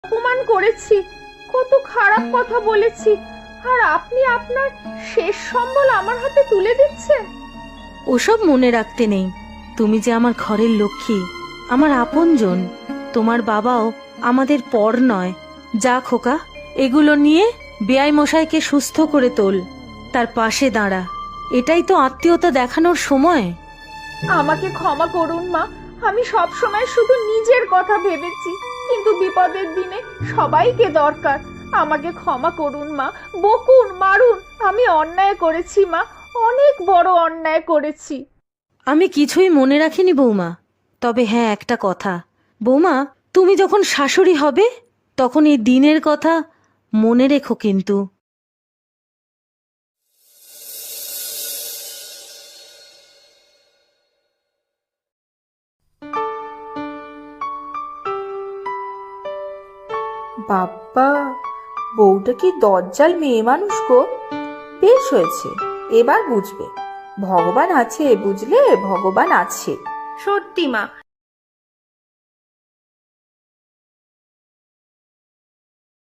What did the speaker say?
অপমান করেছি, কত খারাপ কথা বলেছি, আর আপনি আপনার শেষ সম্বল আমার হাতে তুলে দিচ্ছেন। ওসব মনে রাখতে নেই। তুমি যে আমার ঘরের লক্ষ্মী, আমার আপনজন। তোমার বাবাও আমাদের পর নয়। যা খোকা, এগুলো নিয়ে বেয়াই মশাইকে সুস্থ করে তোল, তার পাশে দাঁড়া। এটাই তো আত্মীয়তা দেখানোর সময়। আমাকে ক্ষমা করুন মা, আমি সব সময় শুধু নিজের কথা ভেবেছি, কিন্তু বিপদের দিনে সবাইকে দরকার। আমাকে ক্ষমা করুন মা, বকুন, মারুন, আমি অন্যায় করেছি মা, অনেক বড় অন্যায় করেছি। আমি কিছুই মনে রাখিনি বৌমা। তবে হ্যাঁ, একটা কথা, বৌমা, তুমি যখন শাশুড়ি হবে তখন এই দিনের কথা মনে রেখো কিন্তু। বাবা, বউটা কি দজ্জাল মেয়ে মানুষ গো। বেশ হয়েছে, এবার বুঝবে ভগবান আছে, বুঝলে, ভগবান আছে। সত্যি মা,